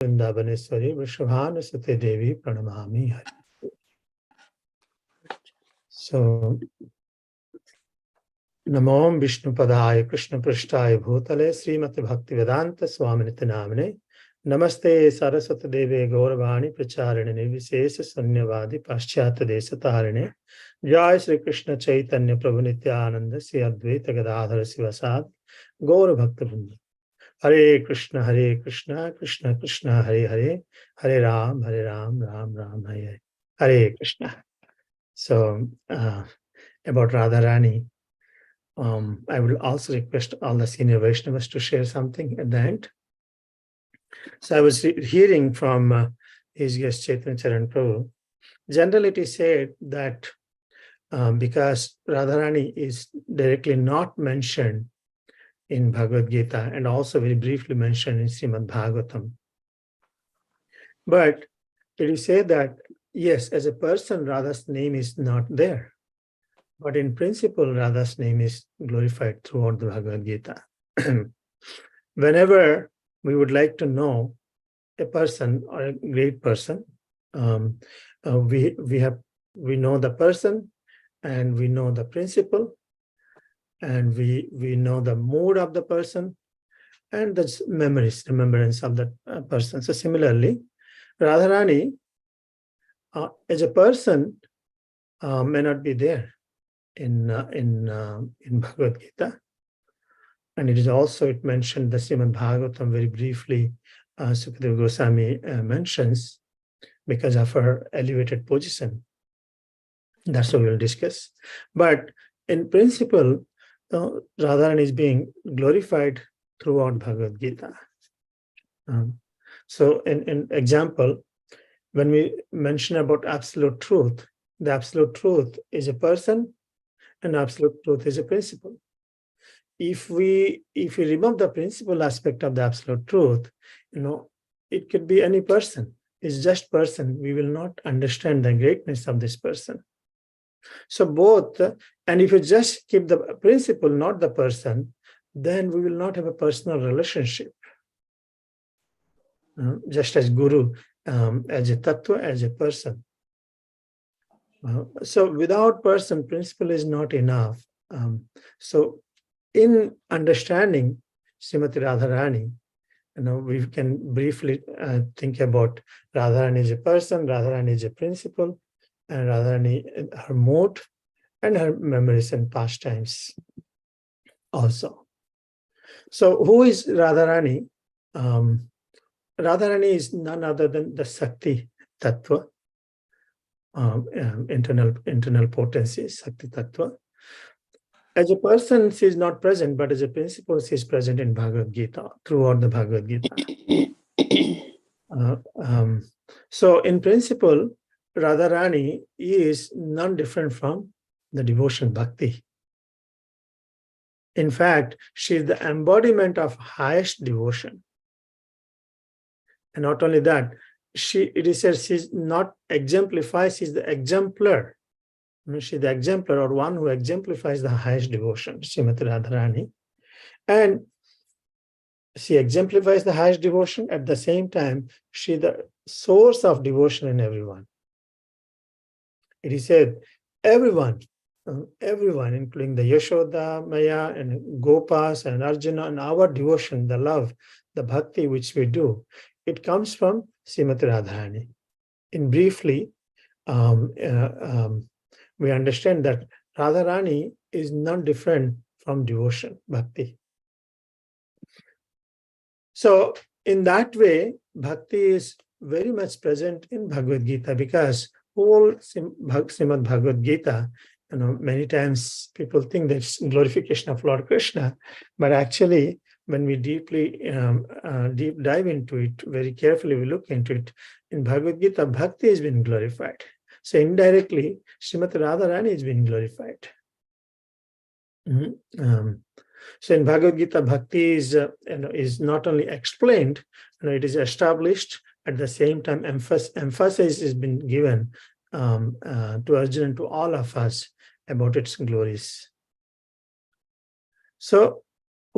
Vrindavaneshwari Vrishabhanasute Devi Pranamami Hari. So, Namom Vishnu Padaya Krishna Prishtaya Bhutale Srimati Bhaktivedanta Swaminiti Namane Namaste Saraswati Devi Gauravani Pracharini Nirvisesa Sanyavadi Paschyata Desatarine Jai Sri Krishna Chaitanya Prabhu Nityananda Sri Advaita Gadadhara Sivasad Gaura Bhakta Vrinda. Hare Krishna, Krishna Krishna, Hare Hare, Hare Ram, Ram Ram, Hare Hare. Hare Krishna. So, about Radharani, I will also request all the senior Vaishnavas to share something at the end. So I was hearing from his guest Chaitanya Charan Prabhu. Generally, it is said that because Radharani is directly not mentioned in Bhagavad Gita and also very briefly mentioned in Srimad Bhagavatam. But it is said that, yes, as a person, Radha's name is not there. But in principle, Radha's name is glorified throughout the Bhagavad Gita. Whenever we would like to know a person or a great person, we know the person and we know the principle and we know the mood of the person and the remembrance of that person. So similarly, Radharani, as a person, may not be there in Bhagavad Gita, and it is also mentioned the Srimad Bhagavatam very briefly. Sukadeva Goswami mentions because of her elevated position. That's what we'll discuss. But in principle, Radharani is being glorified throughout Bhagavad Gita. So in example, when we mention about absolute truth, the absolute truth is a person and absolute truth is a principle. If we remove the principle aspect of the absolute truth, it could be any person. It's just person. We will not understand the greatness of this person. So both, and if you just keep the principle, not the person, then we will not have a personal relationship. Just as Guru, as a tattva, as a person. So without person, principle is not enough. So in understanding Srimati Radharani, we can briefly think about Radharani as a person, Radharani as a principle, and Radharani, her mood, and her memories and pastimes also. So who is Radharani? Radharani is none other than the Sakti Tattva, internal potency, Sakti Tattva. As a person, she is not present, but as a principle, she is present in Bhagavad Gita, throughout the Bhagavad Gita. So in principle, Radharani is none different from the devotion bhakti. In fact, she is the embodiment of highest devotion. And not only that, it is said she's not exemplified, she's the exemplar. She's the exemplar or one who exemplifies the highest devotion, Srimati Radharani. And she exemplifies the highest devotion. At the same time, she's the source of devotion in everyone. It is said, everyone, including the Yashoda, Maya, and Gopas, and Arjuna, and our devotion, the love, the bhakti which we do, it comes from Srimati Radharani. In briefly, we understand that Radharani is not different from devotion, bhakti. So in that way, bhakti is very much present in Bhagavad Gita because whole Srimad Bhagavad Gita, many times people think that it's glorification of Lord Krishna, but actually when we deep dive into it, very carefully we look into it, in Bhagavad Gita, bhakti has been glorified. So indirectly, Srimati Radharani has been glorified. So in Bhagavad Gita, bhakti is not only explained, it is established. At the same time, emphasis has been given to Arjuna and to all of us about its glories. So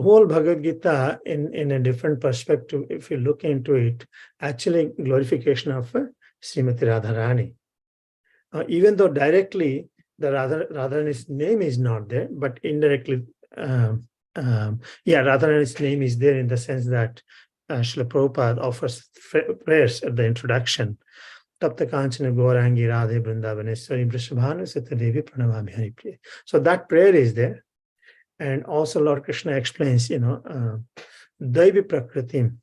whole Bhagavad Gita in a different perspective, if you look into it, actually glorification of Srimati Radharani. Even though directly the Radharani's name is not there, but indirectly, Radharani's name is there in the sense that Srila Prabhupada offers prayers at the introduction. Tapta Kanchana Gaurangi Radhe Vrindavaneshwari Vrishabhanu Sita Devi Pranamami Haripriya. So that prayer is there. And also Lord Krishna explains, Daivi Prakritim.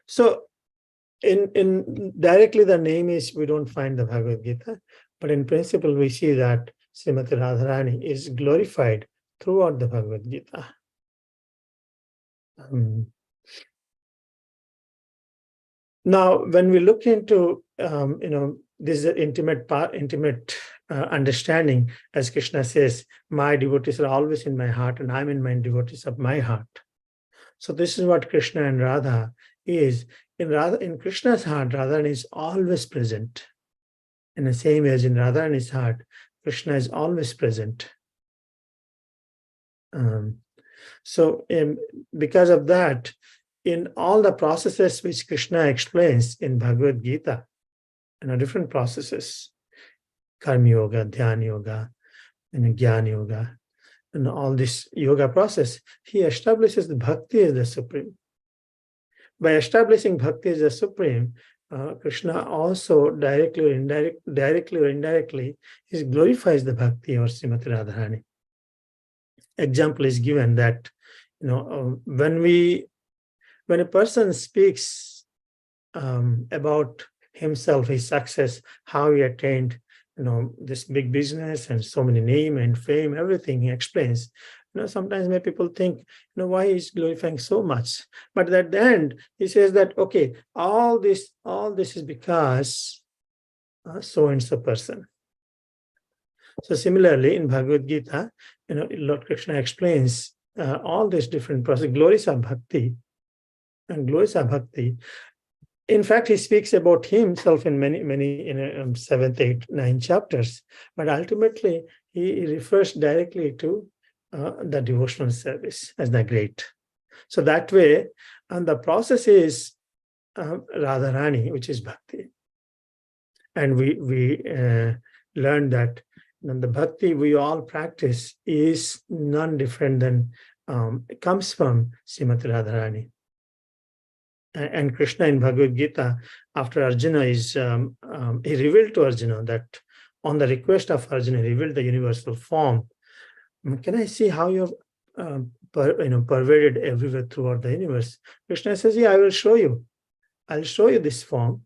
So in directly the name is, we don't find the Bhagavad Gita, but in principle we see that Srimati Radharani is glorified throughout the Bhagavad Gita. Now, when we look into this intimate understanding, as Krishna says, my devotees are always in my heart, and I'm in my devotees of my heart. So this is what Krishna and Radha is. In Krishna's heart, Radharani is always present. In the same way as in Radharani's heart, Krishna is always present. Because of that, in all the processes which Krishna explains in Bhagavad Gita, different processes, Karma Yoga, Dhyana Yoga, and Jnana Yoga, and all this yoga process, he establishes the Bhakti as the supreme. By establishing Bhakti as the supreme, Krishna also directly or indirectly, he glorifies the Bhakti or Srimati Radharani. Example is given that, when a person speaks about himself, his success, how he attained, this big business and so many name and fame, everything he explains. Sometimes many people think, why he's glorifying so much. But at the end, he says that, okay, all this is because so and so person. So similarly, in Bhagavad Gita, Lord Krishna explains all these different processes, glories of bhakti, and glories of bhakti. In fact, he speaks about himself in many 7th, 8th, 9 chapters, but ultimately he refers directly to the devotional service as the great. So that way, and the process is Radharani, which is bhakti. And we learned that the bhakti we all practice is none different than, it comes from Srimati Radharani. And Krishna in Bhagavad Gita, after Arjuna is, he revealed to Arjuna that on the request of Arjuna, he revealed the universal form. Can I see how you've pervaded everywhere throughout the universe? Krishna says, yeah, I will show you. I'll show you this form,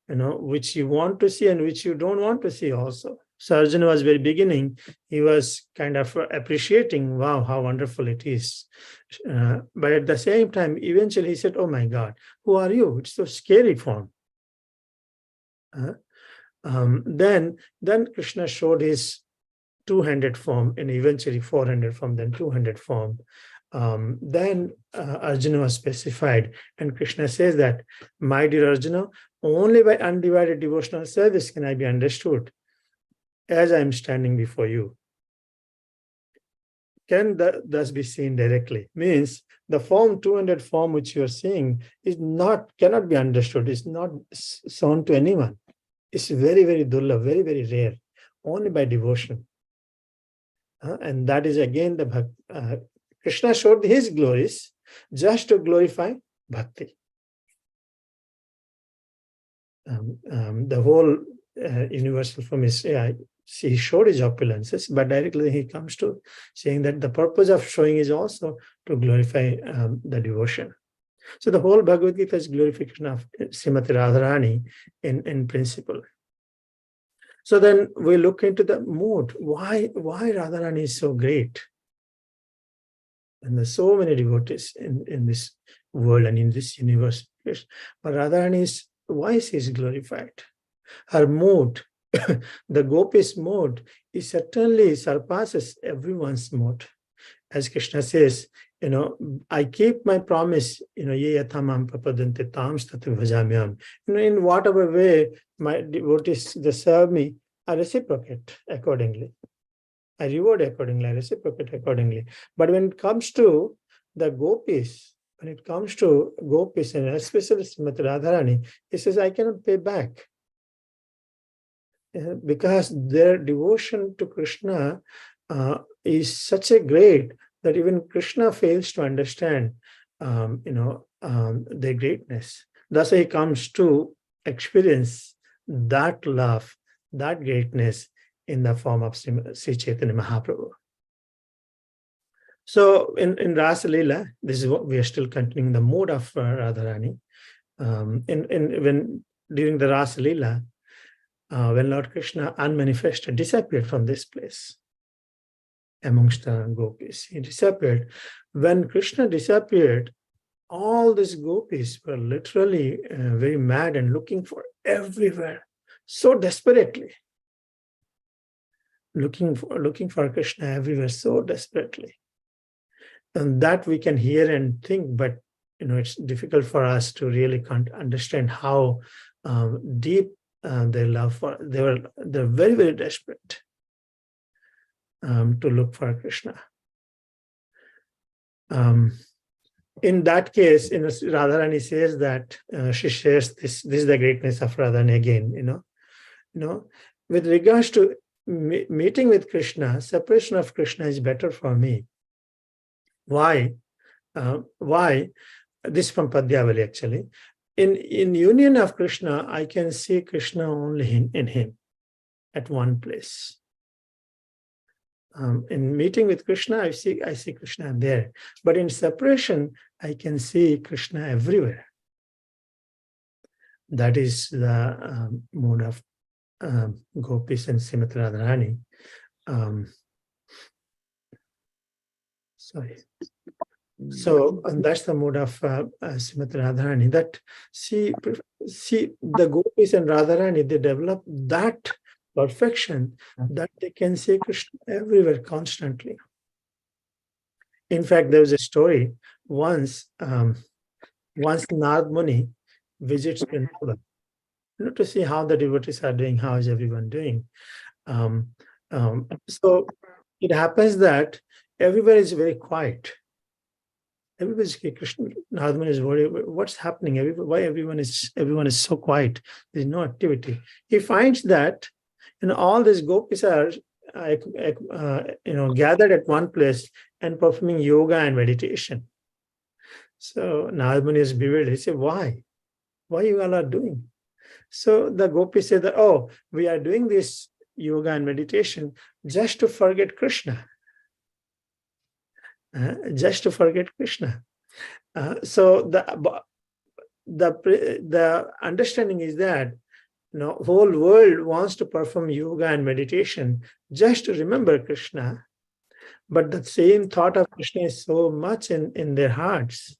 which you want to see and which you don't want to see also. So Arjuna was very beginning, he was kind of appreciating, wow, how wonderful it is. But at the same time, eventually he said, oh my God, who are you? It's so scary form. Then Krishna showed his two-handed form, and eventually 400 form, then 200 form. Then Arjuna was specified, and Krishna says that, my dear Arjuna, only by undivided devotional service can I be understood as I am standing before you. Can thus be seen directly. Means the form 200 form which you are seeing cannot be understood. It's not shown to anyone. It's very, very dulla, very, very rare, only by devotion. And that is again the Krishna showed his glories just to glorify bhakti. The whole universal form is, he showed his opulences, but directly he comes to saying that the purpose of showing is also to glorify the devotion. So the whole Bhagavad Gita is glorification of Srimati Radharani in principle. So then we look into the mood. Why Radharani is so great? And there's so many devotees in this world and in this universe. But Radharani why she is glorified? Her mood, the gopis' mood, is certainly surpasses everyone's mood. As Krishna says, I keep my promise, in whatever way my devotees, they serve me, I reciprocate accordingly. I reward accordingly, I reciprocate accordingly. But when it comes to the gopis, and especially Srimati Radharani, he says, I cannot pay back. Because their devotion to Krishna is such a great that even Krishna fails to understand, their greatness. Thus, he comes to experience that love, that greatness in the form of Sri Chaitanya Mahaprabhu. So, in Rasa Leela, this is what we are still continuing the mode of Radharani. During the Rasa Leela, when Lord Krishna unmanifested, disappeared from this place amongst the gopis. He disappeared. When Krishna disappeared, all these gopis were literally very mad and looking for everywhere, so desperately. Looking for Krishna everywhere so desperately. And that we can hear and think, but it's difficult for us to really understand how deep their love for. They're very, very desperate to look for Krishna. In that case, Radharani says that she shares this is the greatness of Radharani again. With regards to meeting with Krishna, separation of Krishna is better for me. Why? This from Padyavali actually. In union of Krishna, I can see Krishna only in him at one place. In meeting with Krishna, I see Krishna there. But in separation, I can see Krishna everywhere. That is the mode of gopis and Srimati Radharani. So, and that's the mode of Srimati Radharani. That see the gopis and Radharani, they develop that perfection that they can see Krishna everywhere constantly. In fact, there was a story once Narad Muni visits Vrindavan, to see how the devotees are doing, how is everyone doing. So it happens that everywhere is very quiet. Everybody's Krishna. Narad Muni is worried. What's happening? Why everyone is so quiet? There's no activity. He finds that all these gopis are gathered at one place and performing yoga and meditation. So Narad Muni is bewildered. He said, why you all are doing? So the gopis say that, we are doing this yoga and meditation just to forget Krishna. Just to forget Krishna. So the understanding is that whole world wants to perform yoga and meditation just to remember Krishna, but the same thought of Krishna is so much in their hearts.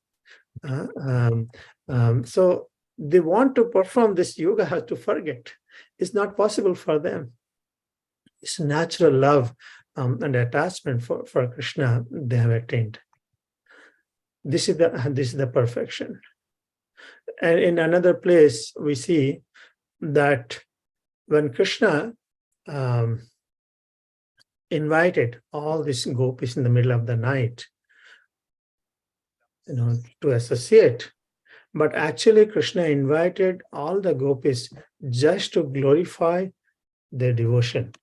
So they want to perform this yoga to forget. It's not possible for them. It's natural love and attachment for Krishna they have attained. This is the perfection. And in another place we see that when Krishna invited all these gopis in the middle of the night, to associate, but actually Krishna invited all the gopis just to glorify their devotion.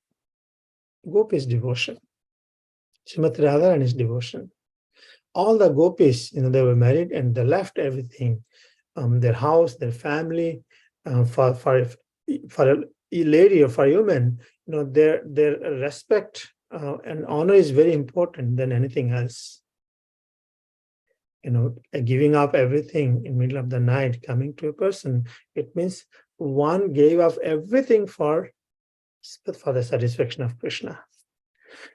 Gopis' devotion. Srimati Radharani's devotion. All the gopis, they were married and they left everything, their house, their family, for a lady or for a human, their respect and honor is very important than anything else. Giving up everything in the middle of the night, coming to a person, it means one gave up everything for the satisfaction of Krishna.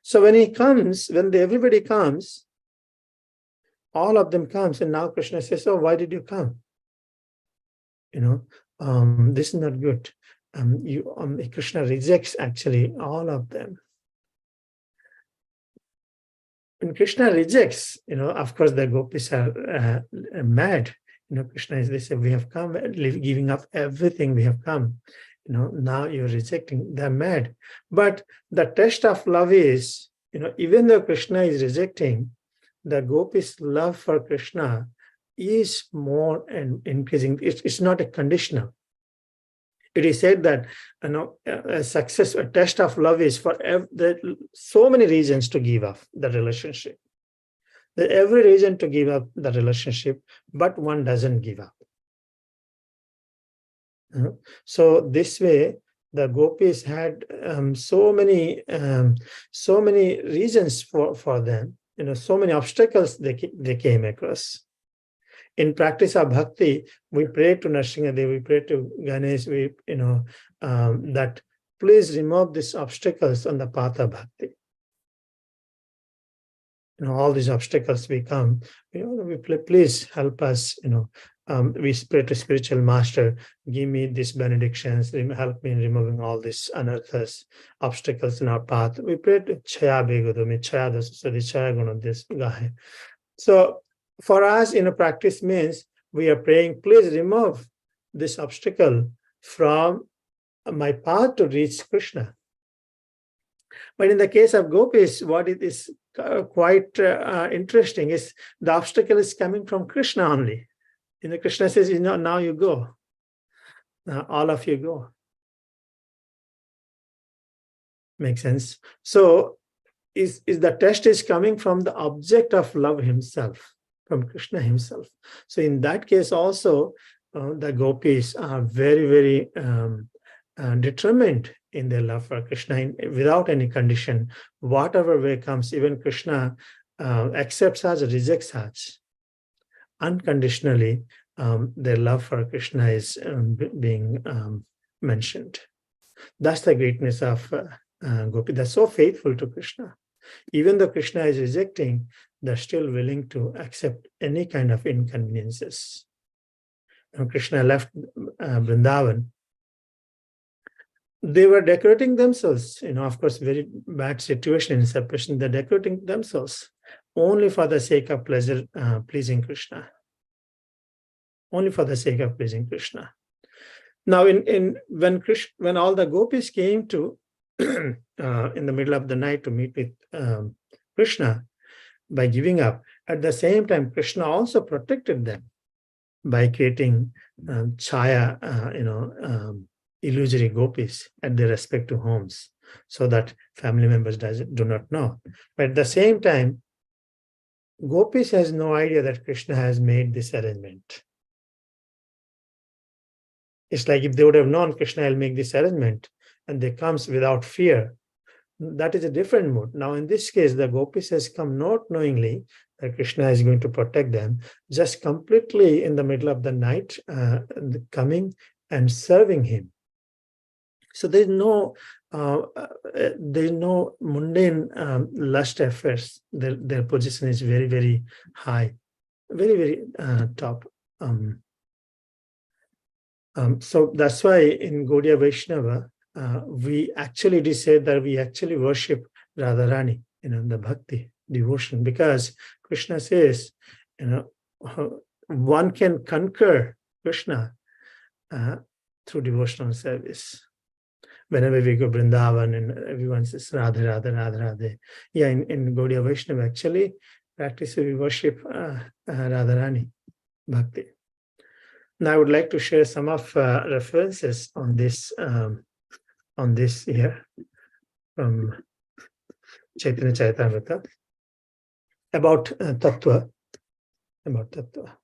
So when everybody comes, all of them comes, and now Krishna says, why did you come? This is not good. Krishna rejects actually all of them. When Krishna rejects, of course the gopis are mad. Krishna is, they say, we have come, giving up everything, we have come. now you're rejecting, they're mad. But the test of love is, even though Krishna is rejecting, the gopis' love for Krishna is more and increasing. It's not a conditional. It is said that a test of love is for so many reasons to give up the relationship. There's every reason to give up the relationship, but one doesn't give up. So this way, the gopis had so many reasons for them. So many obstacles they came across. In practice of bhakti, we pray to Nrsimhadev, we pray to Ganesh, that please remove these obstacles on the path of bhakti. All these obstacles we come, we pray, please help us, we pray to spiritual master, give me these benedictions, help me in removing all these anarthas, obstacles in our path. We pray to Chaya Begodami, Chaya Dasasadi, Chaya Gunadis Gahe. So for us, practice means we are praying, please remove this obstacle from my path to reach Krishna. But in the case of gopis, what it is quite interesting is the obstacle is coming from Krishna only. Krishna says, now you go. All of you go. Makes sense? So is the test is coming from the object of love himself, from Krishna himself. So in that case also, the gopis are very, very determined in their love for Krishna without any condition. Whatever way comes, even Krishna accepts us, rejects us. Unconditionally, their love for Krishna is being mentioned. That's the greatness of Gopi. They're so faithful to Krishna. Even though Krishna is rejecting, they're still willing to accept any kind of inconveniences. Krishna left Vrindavan. They were decorating themselves, of course, very bad situation in separation. They're decorating themselves only for the sake of pleasure, pleasing Krishna. Only for the sake of pleasing Krishna. Now, when all the gopis came to in the middle of the night to meet with Krishna by giving up, at the same time, Krishna also protected them by creating chaya, illusory gopis at their respective homes, so that family members do not know. But at the same time, gopis has no idea that Krishna has made this arrangement. It's like if they would have known Krishna will make this arrangement and they comes without fear, that is a different mood. Now, in this case, the gopis has come not knowingly that Krishna is going to protect them, just completely in the middle of the night, coming and serving him. So there's no mundane lust affairs. Their position is very, very high, very, very top. So that's why in Gaudiya Vaishnava, we actually say that we actually worship Radharani, the bhakti, devotion, because Krishna says, one can conquer Krishna through devotional service. Whenever we go Vrindavan and everyone says Radha, Radha, Radha, Radha. Yeah, in Gaudiya Vaishnava, actually, practice we worship Radharani, bhakti. Now, I would like to share some of references on this here from Chaitanya Charitamrita about Tattva. About Tattva.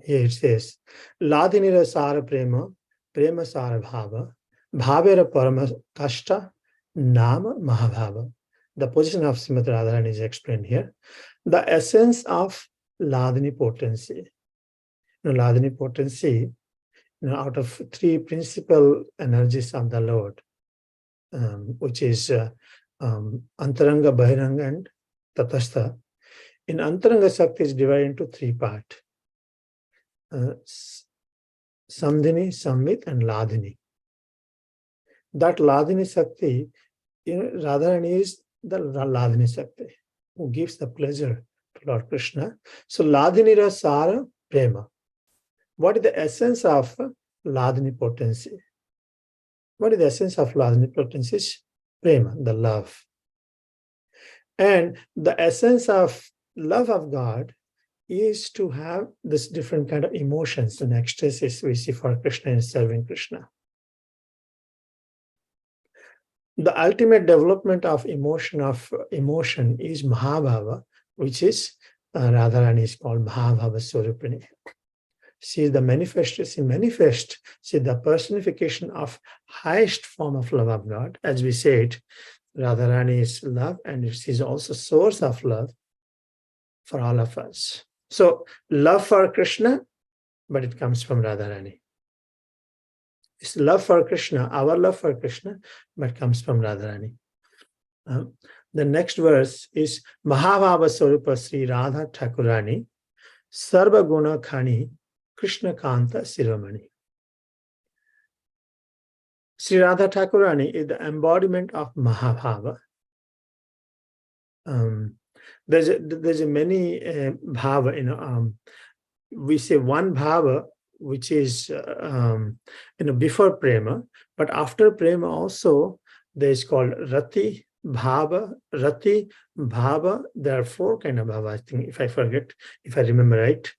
Here it says, Ladinira Sara Prema, Prema Sara Bhava, Bhavera Parama Kashta, Nama Mahabhava. The position of Srimati Radharani is explained here. The essence of Ladini potency. Ladini potency, out of three principal energies of the Lord, which is Antaranga, Bahiranga, and Tatastha. In Antaranga Sakti is divided into three parts. Samdhini, Samvit, and Ladini. That Ladini Sakti, Radharani is the Ladini Sakti, who gives the pleasure to Lord Krishna. So Ladini Rasara Prema. What is the essence of Ladini potency? What is the essence of love? Omnipotence is prema, the love. And the essence of love of God is to have this different kind of emotions and ecstasies we see for Krishna and serving Krishna. The ultimate development of emotion is Mahabhava, which is Radharani is called Mahabhava Swarupini. She is the manifest. She is the personification of highest form of love of God. As we said, Radharani is love, and she is also source of love for all of us. So love for Krishna, but it comes from Radharani. It's love for Krishna, our love for Krishna, but comes from Radharani. The next verse is Mahabhava Swarupa Sri Radha Thakurani Sarva Guna Khani Krishna Kanta Siromani. Sri Radha Thakurani is the embodiment of Mahabhava. There's a many bhava. We say one bhava, which is before prema, but after prema also there is called rati bhava. There are four kind of bhava, I think, if I remember right.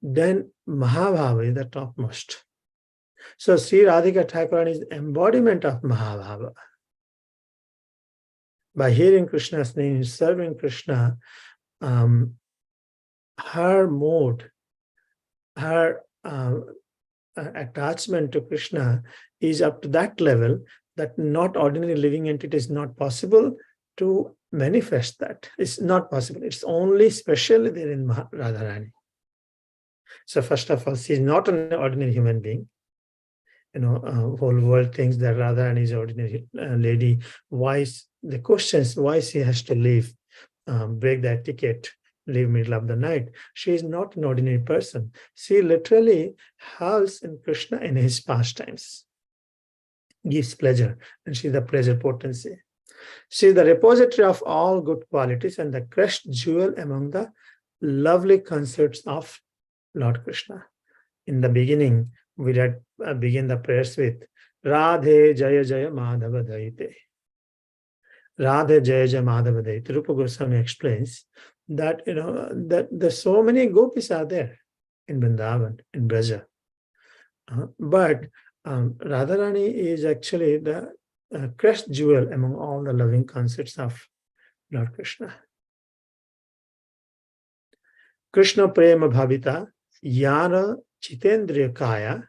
Then Mahabhava is the topmost. So Sri Radhika Thakurani is the embodiment of Mahabhava. By hearing Krishna's name, serving Krishna, her mode, her attachment to Krishna is up to that level that not ordinary living entity is not possible to manifest that. It's not possible. It's only specially there in Radharani. So first of all, she is not an ordinary human being. Whole world thinks that Radharani is an ordinary lady. Why she has to leave, break that ticket, leave middle of the night? She is not an ordinary person. She literally howls in Krishna in his pastimes, gives pleasure, and she is the pleasure potency. She is the repository of all good qualities and the crushed jewel among the lovely concerts of Lord Krishna. In the beginning, we begin the prayers with Radhe Jaya Jaya Madhava Daite. Radhe Jaya Jaya Madhava Daite. Rupa Goswami explains that that there's so many gopis are there in Vrindavan, in Braja. But Radharani is actually the crushed jewel among all the loving concerts of Lord Krishna. Krishna Prema Bhavita Yana Chitendriya Kaya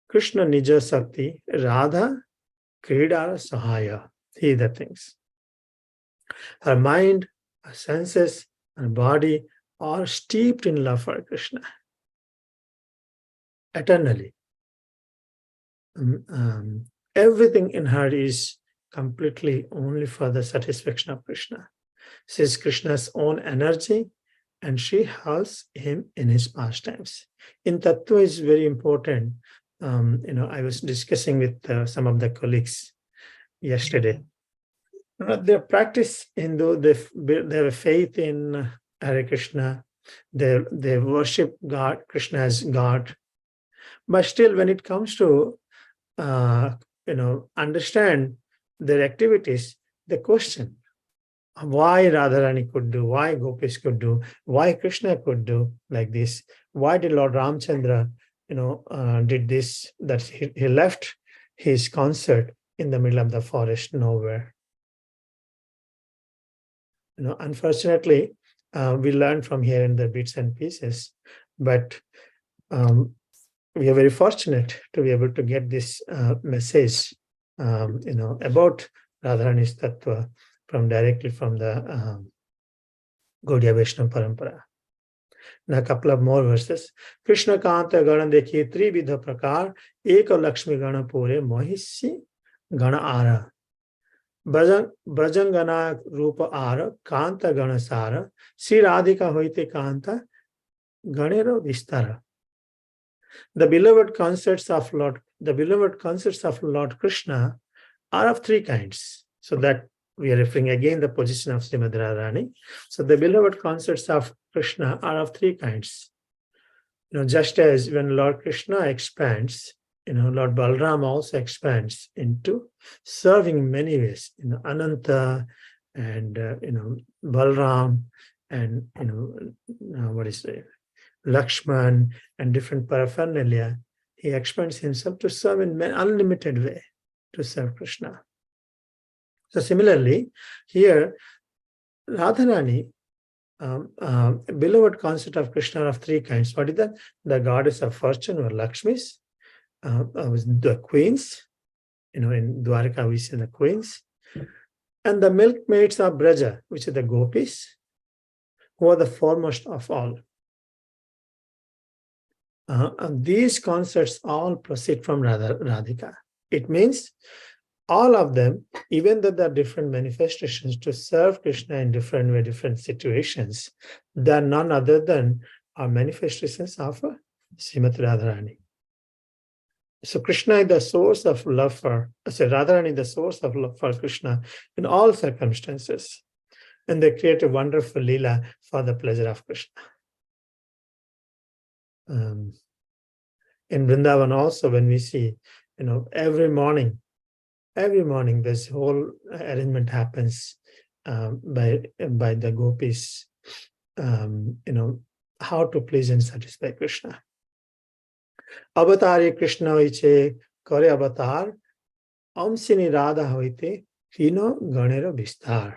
Krishna Nija Sakti Radha Krida Sahaya. He the things. Her mind, her senses, her body are steeped in love for Krishna eternally. Everything in her is completely only for the satisfaction of Krishna. She is Krishna's own energy, and she helps him in his pastimes. In Tattva is very important. I was discussing with some of the colleagues yesterday. They practice Hindu, they have faith in Hare Krishna, they worship God, Krishna as God. But still, when it comes to understand their activities, they question why Radharani could do, why Gopis could do, why Krishna could do like this. Why did Lord Ramchandra, did this, that he left his concert in the middle of the forest, nowhere. Unfortunately, we learn from here in the bits and pieces, but we are very fortunate to be able to get this message, about Radharani's Tattva directly from the Gaudiya Vaishnava Parampara. Now, a couple of more verses. Krishna Kanta Gana Dekhi Trividha Prakar Eka Lakshmi Gana Pure Mohisi Gana Ara Brajangana Rupa Ara Kanta Gana Sara Sri Radhika Hoite Kanta Ganero Vistara. The beloved concerts of Lord Krishna are of three kinds. So that we are referring again the position of Srimad Radharani. So the beloved concerts of Krishna are of three kinds. Just as when Lord Krishna expands, Lord Balram also expands into serving many ways. Ananta and Balram and Lakshman and different paraphernalia. He expands himself to serve in an unlimited way to serve Krishna. So similarly, here Radharani, beloved concept of Krishna of three kinds. What is that? The goddess of fortune or Lakshmis, the queens, in Dwarka we see the queens, and the milkmaids of Braja, which are the gopis, who are the foremost of all. And these concepts all proceed from Radhika. It means all of them, even though there are different manifestations to serve Krishna in different way, different situations, they are none other than our manifestations of Srimati Radharani. So Krishna is the source of love for, Radharani is the source of love for Krishna in all circumstances. And they create a wonderful lila for the pleasure of Krishna. In Vrindavan also, when we see, every morning this whole arrangement happens by the gopis, how to please and satisfy Krishna. Avatari Krishna hoiche kare avatar, amsini Radha hoite hino ganero bistar.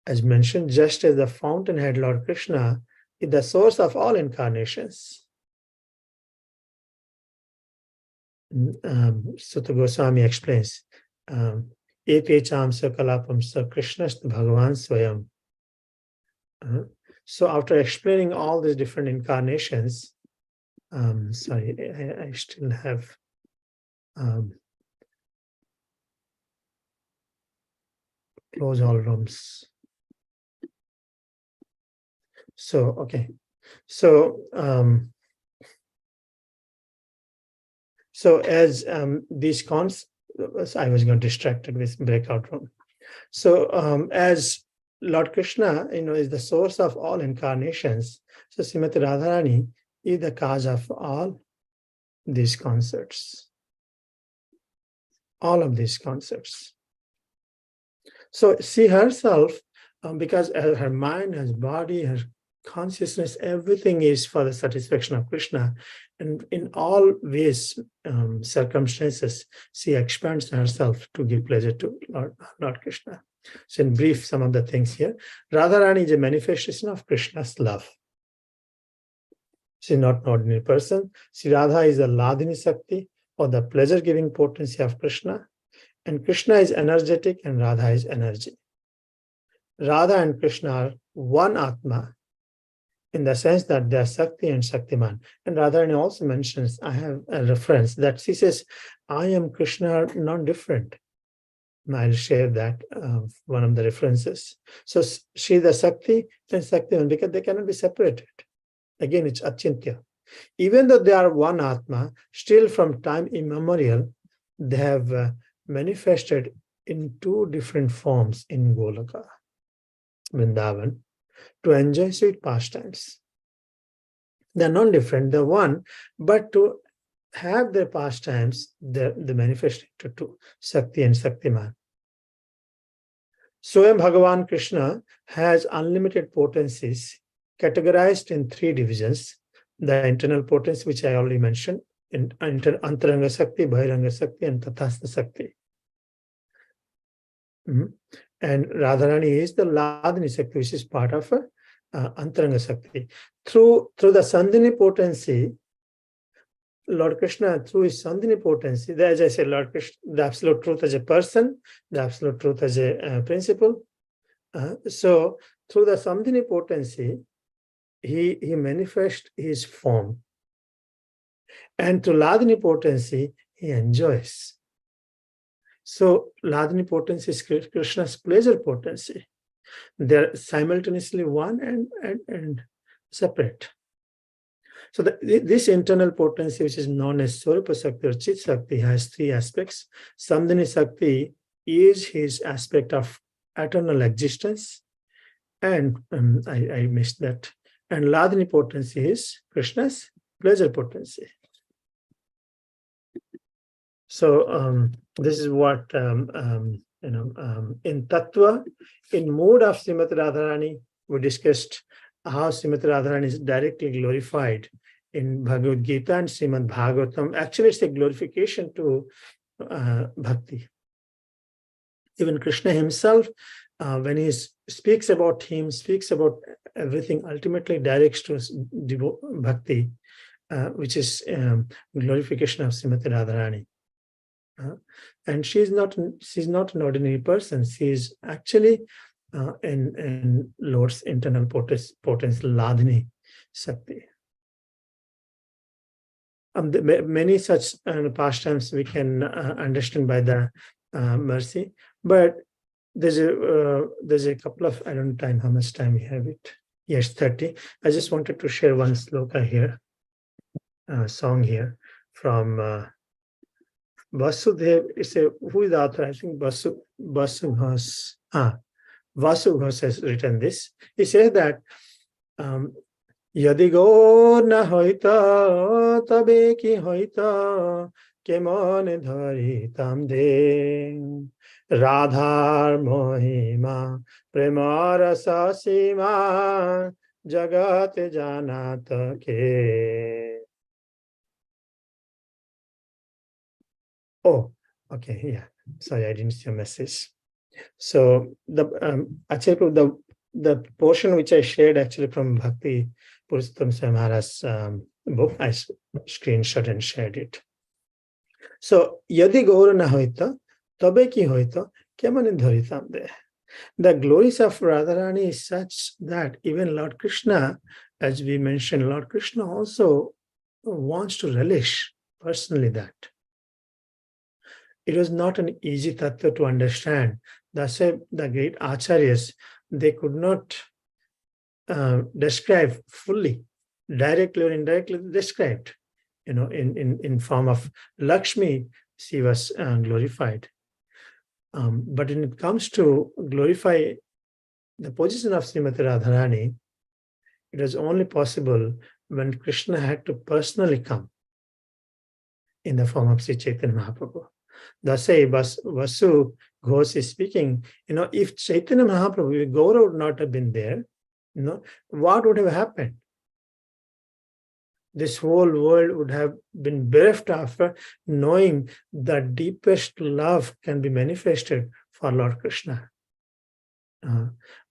As mentioned, just as the fountainhead Lord Krishna is the source of all incarnations. Sutta Goswami explains, Epecham Sakalapam Sa Krishnast Bhagavan Swayam. So after explaining all these different incarnations, sorry, I still have close all rooms. So, okay. So, as these cons, I was going distracted with breakout room. So, as Lord Krishna, is the source of all incarnations, so Srimati Radharani is the cause of all these concepts. All of these concepts. So she herself, because her mind, her body, her consciousness, everything is for the satisfaction of Krishna. And in all ways, circumstances, she expands herself to give pleasure to Lord Krishna. So in brief, some of the things here. Radharani is a manifestation of Krishna's love. She's not an ordinary person. Sri Radha is the Ladini Sakti, or the pleasure-giving potency of Krishna. And Krishna is energetic and Radha is energy. Radha and Krishna are one Atma, in the sense that they are Sakti and Shaktiman. And Radharani also mentions, I have a reference that she says, I am Krishna are not different. I'll share that, one of the references. So she is the Sakti and Shaktiman, because they cannot be separated. Again, it's Achintya. Even though they are one Atma, still from time immemorial, they have manifested in two different forms in Golaka, Vrindavan, to enjoy sweet pastimes. They're not different, they're one, but to have their pastimes, they manifest into two, Sakti and Shaktiman. Swayam Bhagavan Krishna has unlimited potencies categorized in three divisions. The internal potency, which I already mentioned, in Antaranga Sakti, Bahiranga Sakti, and Tathastha Sakti. And Radharani is the Ladini Sakti, which is part of Antaranga Sakti. Through the Sandhini potency, Lord Krishna, through his Sandhini potency, as I said, Lord Krishna, the absolute truth as a person, the absolute truth as a principle. So through the Sandhini potency, he manifests his form. And to Ladini potency, he enjoys. So Ladini potency is Krishna's pleasure potency. They're simultaneously one and separate. So this internal potency, which is known as Swarupa Sakti or Chit Sakti, has three aspects. Sandhini Sakti is his aspect of eternal existence. And I missed that. And Ladini potency is Krishna's pleasure potency. So this is what in Tattva, in mood of Srimati Radharani, we discussed how Srimati Radharani is directly glorified in Bhagavad Gita and Srimad Bhagavatam. Actually, it's a glorification to bhakti. Even Krishna himself, when he speaks about him, speaks about everything, ultimately directs to bhakti, which is glorification of Srimati Radharani. And she's not an ordinary person. She is actually in Lord's internal potence, Ladini Shakti. Many such pastimes we can understand by the mercy, but there's a couple of, I don't know time, how much time we have it. Yes, 30. I just wanted to share one sloka here, song here from Vasudev. It's who is the author? I think Vasu Ghos. Vasu Ghos has written this. He says that Yadi go na hoita tabe ki hoita kemon dhari tamde Radhar mohima premarasa sima jagat janata ke. Oh, okay, yeah. Sorry, I didn't see your message. So actually the portion which I shared actually from Bhakti Purushottam Maharaj's book, I screenshot and shared it. So yadi gaura na hoita tabe ki hoita kemane dharitam de. The glories of Radharani is such that even Lord Krishna, as we mentioned, Lord Krishna also wants to relish personally that. It was not an easy tattva to understand. That's why the great acharyas, they could not describe fully, directly or indirectly described. In form of Lakshmi, she was glorified. But when it comes to glorify the position of Srimati Radharani, it was only possible when Krishna had to personally come in the form of Sri Chaitanya Mahaprabhu. Thus, Vasu Ghos is speaking, if Chaitanya Mahaprabhu, Gaura would not have been there, what would have happened? This whole world would have been bereft after knowing the deepest love can be manifested for Lord Krishna.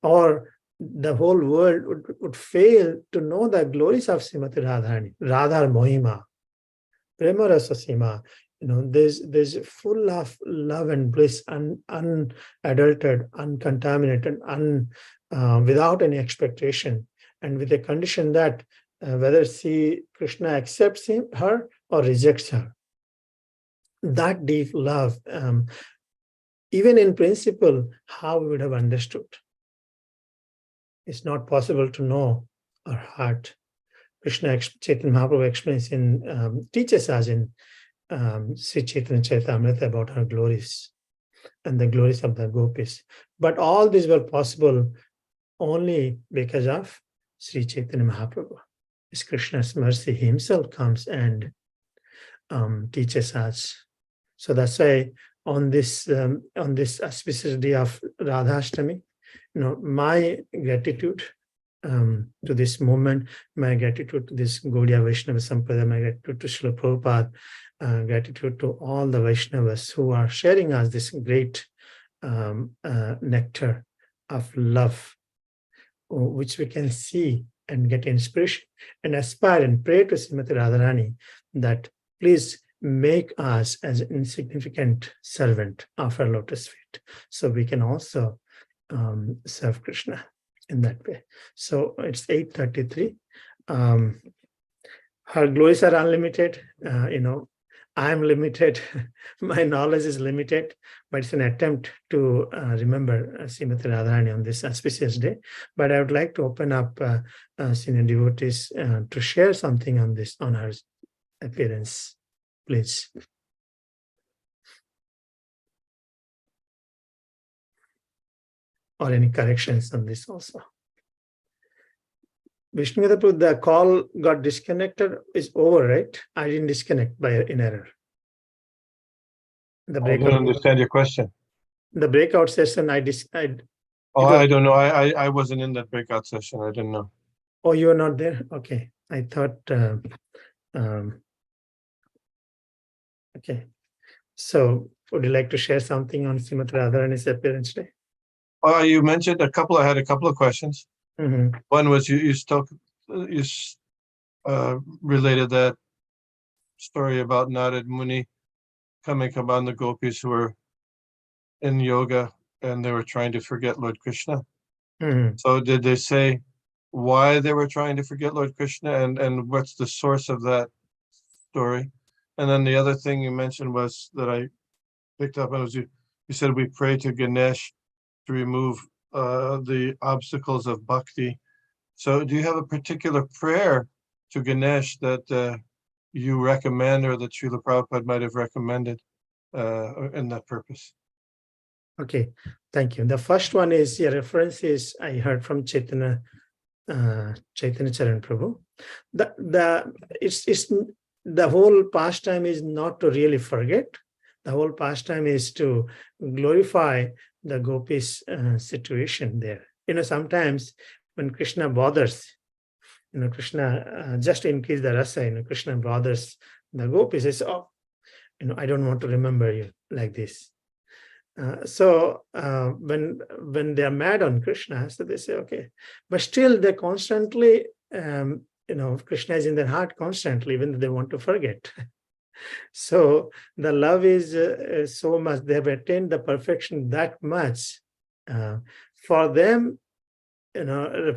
Or the whole world would fail to know the glories of Srimati Radharani, Radhar Mohima, Prema Rasa Sima. There's full of love and bliss, unadulterated, uncontaminated, without any expectation, and with a condition that whether Krishna accepts her or rejects her. That deep love, even in principle, how we would have understood. It's not possible to know our heart. Krishna, Chaitanya Mahaprabhu explains teaches us in Sri Chaitanya Charitamrita about her glories and the glories of the gopis. But all these were possible only because of Sri Chaitanya Mahaprabhu. It's Krishna's mercy. He himself comes and teaches us. So that's why on this auspicious day of Radhashtami, my gratitude to this moment, my gratitude to this Gaudiya Vaishnava Sampradaya, my gratitude to Srila Prabhupada, gratitude to all the Vaishnavas who are sharing us this great nectar of love, which we can see and get inspiration and aspire and pray to Srimati Radharani that please make us as an insignificant servant of her lotus feet, so we can also serve Krishna in that way. So it's 8:33. Her glories are unlimited. I'm limited. My knowledge is limited, but it's an attempt to remember Srimati Radharani on this auspicious day. But I would like to open up senior devotees to share something on her appearance, please. Or any corrections on this also. Vishnu, the call got disconnected, is over, right? I didn't disconnect in error. The I don't understand your question. The breakout session I don't know. I wasn't in that breakout session. I didn't know. Oh, you were not there? Okay. I thought, okay. So would you like to share something on Srimati Radharani's appearance day? You mentioned I had a couple of questions. Mm-hmm. One was you related that story about Narad Muni coming upon the gopis who were in yoga and they were trying to forget Lord Krishna. Mm-hmm. So did they say why they were trying to forget Lord Krishna and what's the source of that story? And then the other thing you mentioned was that I picked up on was you said we pray to Ganesh to remove the obstacles of bhakti. So do you have a particular prayer to Ganesh that you recommend or that Srila Prabhupada might have recommended in that purpose? Okay, thank you. The first one is, your reference is, I heard from Chaitanya Charan Prabhu. The whole pastime is not to really forget. The whole pastime is to glorify the gopis situation there. Sometimes when Krishna bothers, Krishna just to increase the rasa, Krishna bothers the gopis, says, oh, I don't want to remember you like this. So when they are mad on Krishna, so they say, okay, but still they constantly, Krishna is in their heart constantly, even though they want to forget. So the love is so much, they have attained the perfection that much. For them,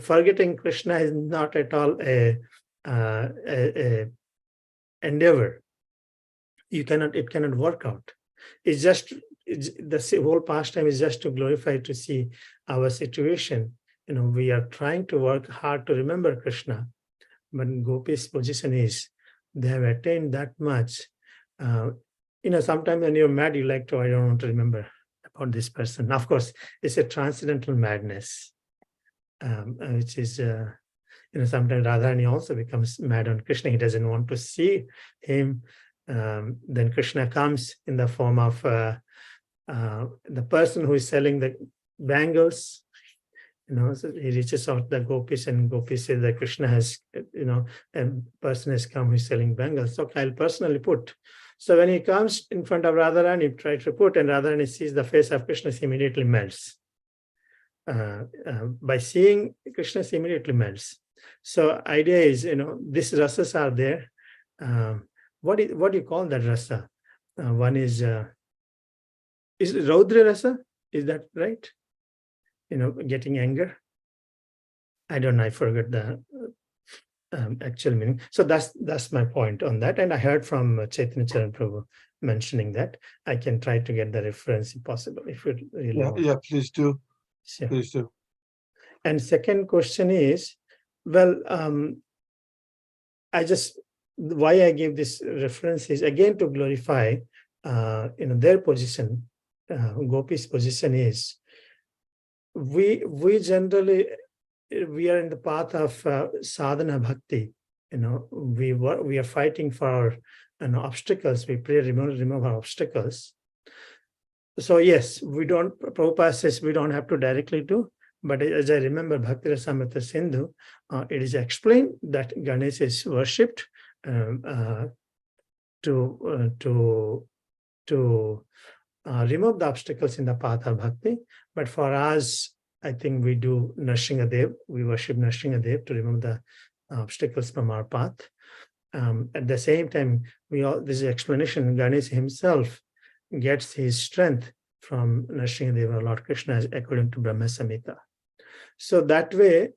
forgetting Krishna is not at all a endeavor. It cannot work out. It's just, the whole pastime is just to glorify, to see our situation. We are trying to work hard to remember Krishna, but Gopi's position is, they have attained that much. Sometimes when you're mad, you like to, I don't want to remember about this person. Of course, it's a transcendental madness, which is, sometimes Radharani also becomes mad on Krishna. He doesn't want to see him. Then Krishna comes in the form of the person who is selling the bangles. So he reaches out the gopis, and gopis say that Krishna has, a person has come who is selling bangles. Okay, I'll personally put. So when he comes in front of Radharani, tries to put, and Radharani sees the face of Krishna, he immediately melts. By seeing Krishna, he immediately melts. So idea is, these rasas are there. What do you call that rasa? One is Raudra rasa? Is that right? Getting anger. I don't know. I forgot the actual meaning. So that's my point on that. And I heard from Chaitanya Charan Prabhu mentioning that. I can try to get the reference if possible. If you really want. Yeah, please do. Sure. Please do. And second question is, well, why I give this reference is again to glorify, their position. Gopi's position is, we generally, we are in the path of sadhana bhakti. We are fighting for our obstacles. We pray, remove our obstacles. So yes, Prabhupada says we don't have to directly do, but as I remember Bhakti Rasamrita Sindhu, it is explained that Ganesh is worshipped to remove the obstacles in the path of bhakti. But for us, I think we do Nrsingadev. We worship Nrsingadev to remove the obstacles from our path. At the same time, this is explanation. Ganesh himself gets his strength from Nrsingadeva, Lord Krishna, according to Brahma Samhita. So that way,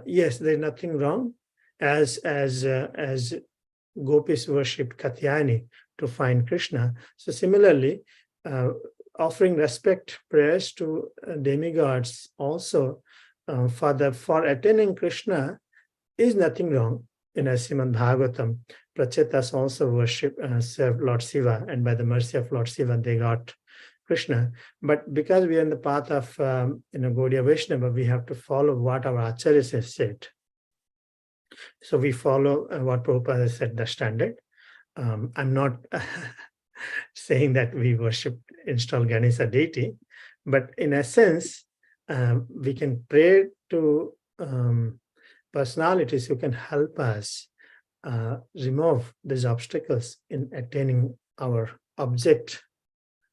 yes, there's nothing wrong. As gopis worshipped Katyayani to find Krishna. So similarly, offering respect, prayers to demigods also for attaining Krishna is nothing wrong. In Srimad Bhagavatam, Prachetas also served Lord Shiva, and by the mercy of Lord Shiva, they got Krishna. But because we are in the path of Gaudiya Vaishnava, we have to follow what our acharyas have said. So we follow what Prabhupada has said, the standard. I'm not saying that we worship, install Ganesha deity. But in essence, we can pray to personalities who can help us remove these obstacles in attaining our object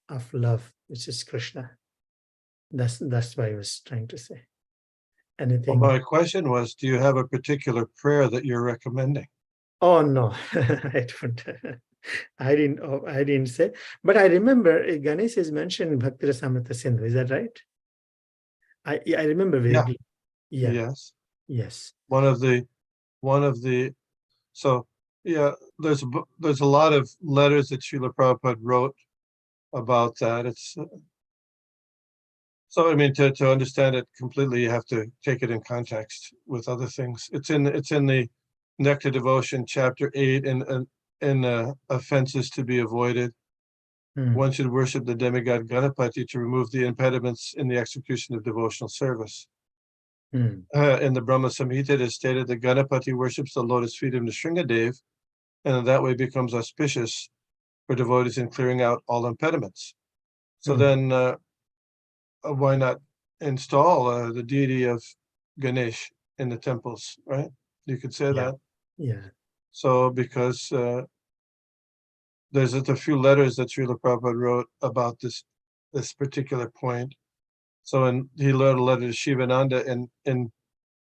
of love, which is Krishna. That's what I was trying to say. Well, Anything? my question was, do you have a particular prayer that you're recommending? Oh no, I don't. I didn't say. But I remember Ganesh is mentioned in Bhakti Rasamrita Sindhu. Is that right? I remember Yeah. vaguely. Yeah. Yes. Yes. One of the so yeah, there's a lot of letters that Srila Prabhupada wrote about that. It's so I mean to understand it completely, you have to take it in context with other things. It's in the Nectar Devotion, chapter 8, in offenses to be avoided. One should worship the demigod Ganapati to remove the impediments in the execution of devotional service. In the Brahma Samhita, it is stated that Ganapati worships the lotus feet of Nrsingadev, and in that way becomes auspicious for devotees in clearing out all impediments. So then, why not install the deity of Ganesh in the temples, right? You could say that. Yeah. So because there's a few letters that Srila Prabhupada wrote about this particular point. So he wrote a letter to Shivananda in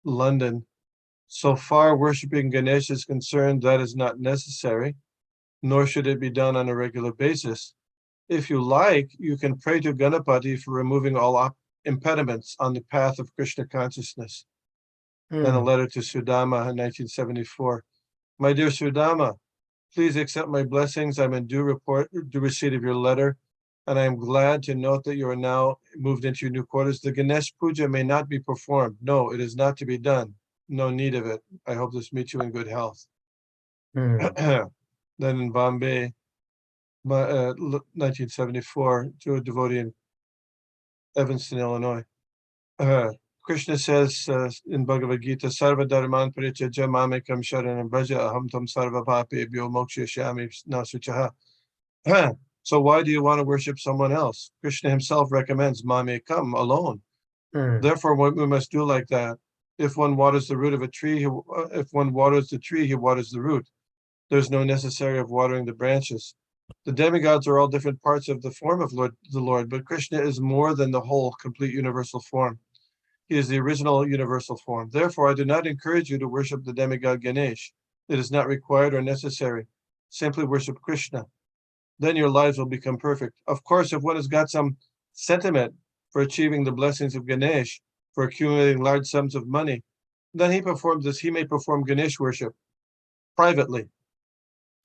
London. So far worshiping Ganesh is concerned, that is not necessary, nor should it be done on a regular basis. If you like, you can pray to Ganapati for removing all impediments on the path of Krishna consciousness. Then a letter to Sudama in 1974. My dear Sudama, please accept my blessings. I'm in due receipt of your letter, and I am glad to note that you are now moved into your new quarters. The Ganesh Puja may not be performed. No, it is not to be done. No need of it. I hope this meets you in good health. Then in Bombay, 1974, to a devotee in Evanston, Illinois. Krishna says in Bhagavad Gita, Sarva Dharman Parityajya Mamekam Sharanam Braja Aham Tam Sarva Papebhyo Mokshayashyami Nasuchaha. So why do you want to worship someone else? Krishna himself recommends Mamekam, alone. Therefore, what we must do like that. If one waters the root of a tree, if one waters the tree, he waters the root. There's no necessary of watering the branches. The demigods are all different parts of the form of the Lord, but Krishna is more than the whole complete universal form. He is the original universal form. Therefore, I do not encourage you to worship the demigod Ganesh. It is not required or necessary. Simply worship Krishna. Then your lives will become perfect. Of course, if one has got some sentiment for achieving the blessings of Ganesh, for accumulating large sums of money, then he may perform Ganesh worship privately.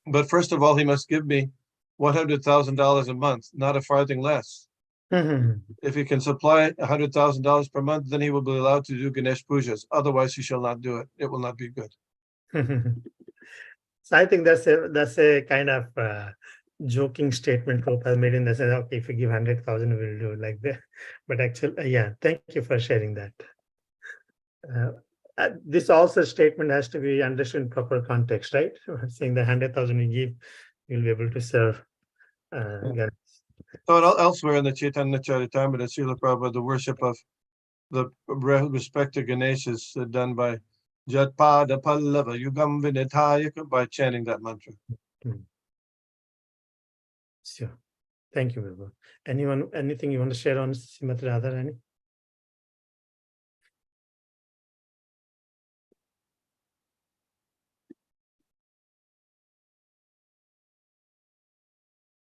But first of all, he must give me $100,000 a month, not a farthing less. If he can supply $100,000 per month, then he will be allowed to do Ganesh pujas. Otherwise, he shall not do it. It will not be good. So I think that's a kind of joking statement Prabhupada made in the sense, okay, if you give 100,000, we'll do it like that. But actually, yeah, thank you for sharing that. This also statement has to be understood in proper context, right? Saying the 100,000 you give, you'll be able to serve. So elsewhere in the Chaitanya Charitamrita, Srila Prabhupada, the worship of the respect to Ganesh is done by Jatpada Pallava Yugam Vinithayaka, by chanting that mantra. Sure. Thank you, Vibhu. Anything you want to share on Srimati Radharani?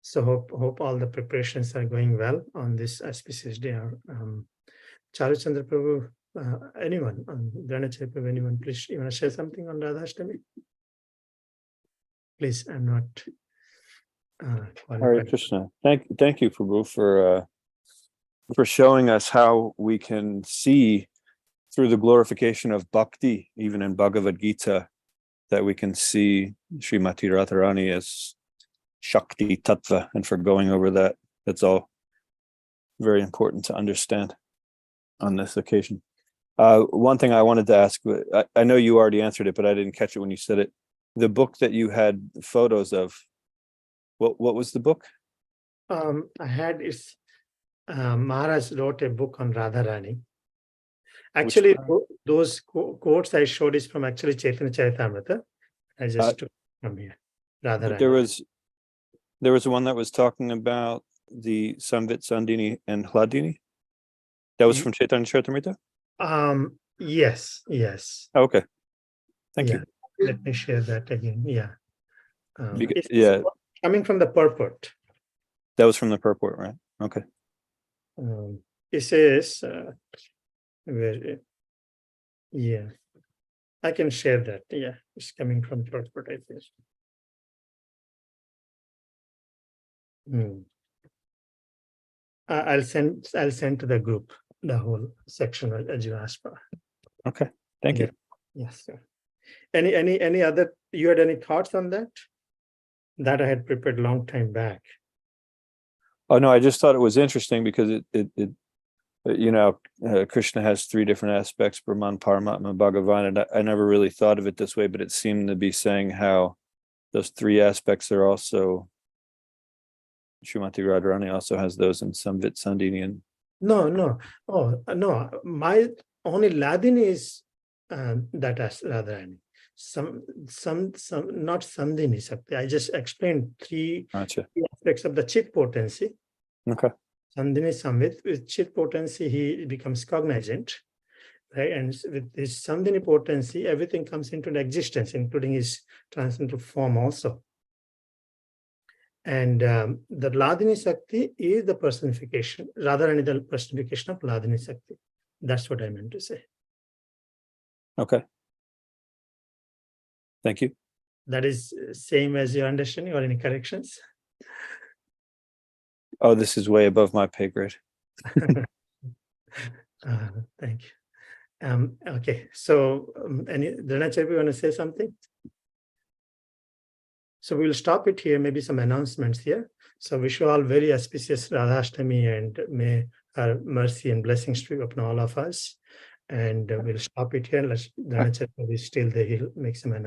So hope all the preparations are going well on this auspicious day. Charuchandra Prabhu, anyone, Dranacharya Prabhu, anyone, please, you want to share something on Radhashtami? Please, I'm not Hare Krishna. Thank you, Prabhu, for showing us how we can see through the glorification of bhakti, even in Bhagavad Gita, that we can see Srimati Radharani as Shakti Tattva, and for going over that. That's all very important to understand on this occasion. One thing I wanted to ask, I know you already answered it, but I didn't catch it when you said it. The book that you had photos of, What was the book? I had is Maharaj wrote a book on Radharani. Actually, those quotes I showed is from actually Chaitanya Charitamrita. I just took from here. But Radharani. there was one that was talking about the Samvit, Sandini, and Hladini. That was from Chaitanya Charitamrita? Yes. Okay. Thank you. Let me share that again. Yeah. Yeah. Coming from the purport. That was from the purport, right? Okay. It says, yeah, I can share that. Yeah, it's coming from purport, I think. I'll send to the group the whole section as you asked for. Okay. Thank you. Yes, sir. Any other, you had any thoughts on that? That I had prepared long time back. Oh no, I just thought it was interesting because Krishna has three different aspects: Brahman, Paramatma, Bhagavan, and I never really thought of it this way, but it seemed to be saying how those three aspects are also, Srimati Radharani also has those in Samvit, Sandini, and No. Oh, no. My only Ladini is that as Radharani. Some not Sandini Sakti. I just explained three aspects of the chit potency. Okay. Sandini Samvit, with chit potency, he becomes cognizant, right? And with this Sandini potency, everything comes into existence, including his transcendental form also. And the Ladini Sakti is the personification, rather than the personification of Ladini Sakti. That's what I meant to say. Okay. Thank you. That is same as your understanding, or any corrections? Oh, this is way above my pay grade. Thank you. Okay, so Dhanacharya, you want to say something? So we will stop it here, maybe some announcements here. So wish you all very auspicious Radhashtami, and may our mercy and blessings be upon all of us. And we'll stop it here. Dhanacharya is still there, he'll make some announcements.